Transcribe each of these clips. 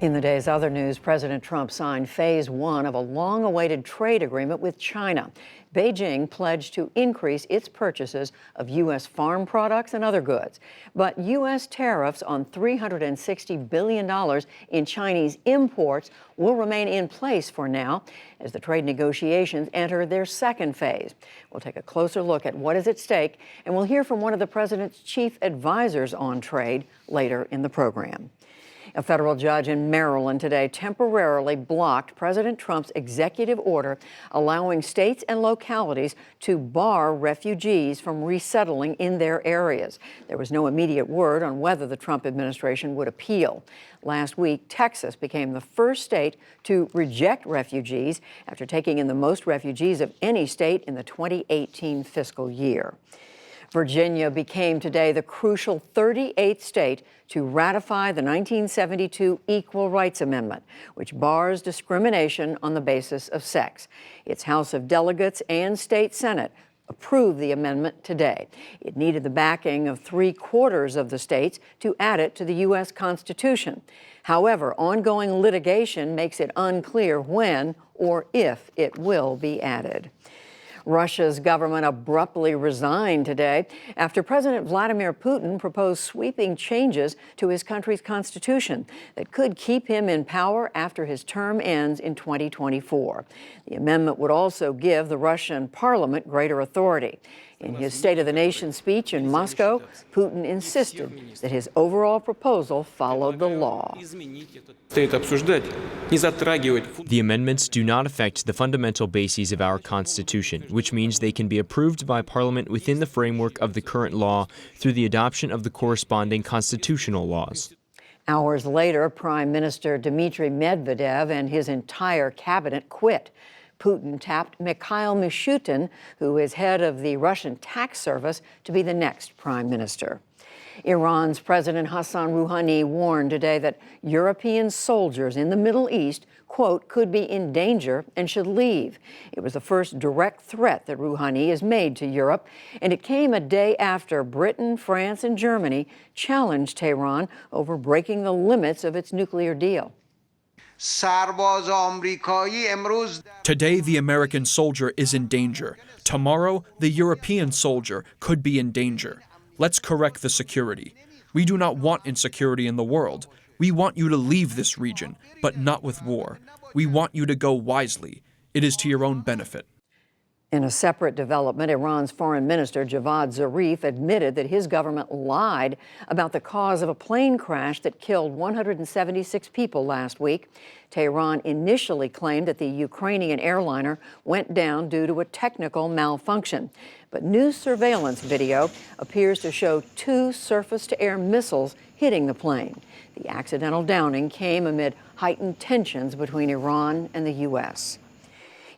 In the day's other news, President Trump signed phase one of a long-awaited trade agreement with China. Beijing pledged to increase its purchases of U.S. farm products and other goods. But U.S. tariffs on $360 billion in Chinese imports will remain in place for now as the trade negotiations enter their second phase. We'll take a closer look at what is at stake, and we'll hear from one of the president's chief advisors on trade later in the program. A federal judge in Maryland today temporarily blocked President Trump's executive order allowing states and localities to bar refugees from resettling in their areas. There was no immediate word on whether the Trump administration would appeal. Last week, Texas became the first state to reject refugees after taking in the most refugees of any state in the 2018 fiscal year. Virginia became today the crucial 38th state to ratify the 1972 Equal Rights Amendment, which bars discrimination on the basis of sex. Its House of Delegates and State Senate approved the amendment today. It needed the backing of 3/4 of the states to add it to the U.S. Constitution. However, ongoing litigation makes it unclear when or if it will be added. Russia's government abruptly resigned today after President Vladimir Putin proposed sweeping changes to his country's constitution that could keep him in power after his term ends in 2024. The amendment would also give the Russian parliament greater authority. In his State of the Nation speech in Moscow, Putin insisted that his overall proposal followed the law. The amendments do not affect the fundamental bases of our Constitution, which means they can be approved by Parliament within the framework of the current law through the adoption of the corresponding constitutional laws. Hours later, Prime Minister Dmitry Medvedev and his entire cabinet quit. Putin tapped Mikhail Mishustin, who is head of the Russian tax service, to be the next prime minister. Iran's President Hassan Rouhani warned today that European soldiers in the Middle East, quote, could be in danger and should leave. It was the first direct threat that Rouhani has made to Europe, and it came a day after Britain, France, and Germany challenged Tehran over breaking the limits of its nuclear deal. Today, the American soldier is in danger. Tomorrow, the European soldier could be in danger. Let's correct the security. We do not want insecurity in the world. We want you to leave this region, but not with war. We want you to go wisely. It is to your own benefit. In a separate development, Iran's Foreign Minister Javad Zarif admitted that his government lied about the cause of a plane crash that killed 176 people last week. Tehran initially claimed that the Ukrainian airliner went down due to a technical malfunction. But new surveillance video appears to show 2 surface-to-air missiles hitting the plane. The accidental downing came amid heightened tensions between Iran and the U.S.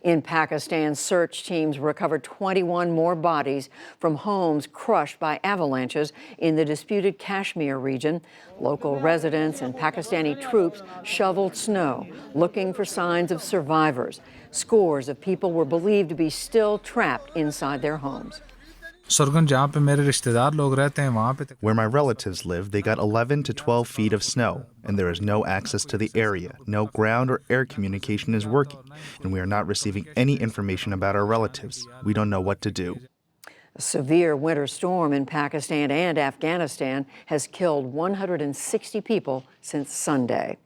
In Pakistan, search teams recovered 21 more bodies from homes crushed by avalanches in the disputed Kashmir region. Local residents and Pakistani troops shoveled snow, looking for signs of survivors. Scores of people were believed to be still trapped inside their homes. Where my relatives live, they got 11 to 12 feet of snow, and there is no access to the area. No ground or air communication is working, and we are not receiving any information about our relatives. We don't know what to do. A severe winter storm in Pakistan and Afghanistan has killed 160 people since Sunday.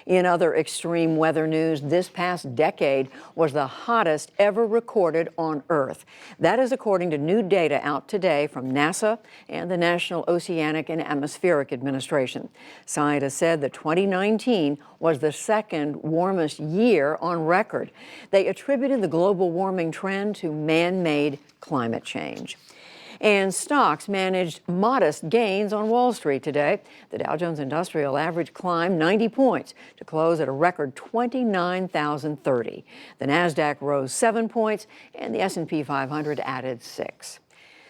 In other extreme weather news, this past decade was the hottest ever recorded on Earth. That is according to new data out today from NASA and the National Oceanic and Atmospheric Administration. Scientists said that 2019 was the second warmest year on record. They attributed the global warming trend to man-made climate change. And stocks managed modest gains on Wall Street today. The Dow Jones Industrial Average climbed 90 points to close at a record 29,030. The Nasdaq rose 7 points, and the S&P 500 added 6.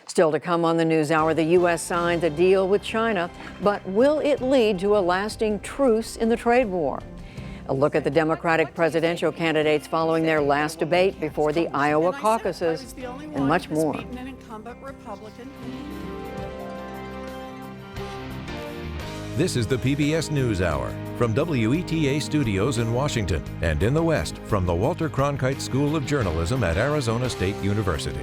Still to come on the NewsHour, the U.S. signs a deal with China, but will it lead to a lasting truce in the trade war? A look at the Democratic presidential candidates following their last debate before the Iowa caucuses, and much more. This is the PBS NewsHour from WETA Studios in Washington and in the West from the Walter Cronkite School of Journalism at Arizona State University.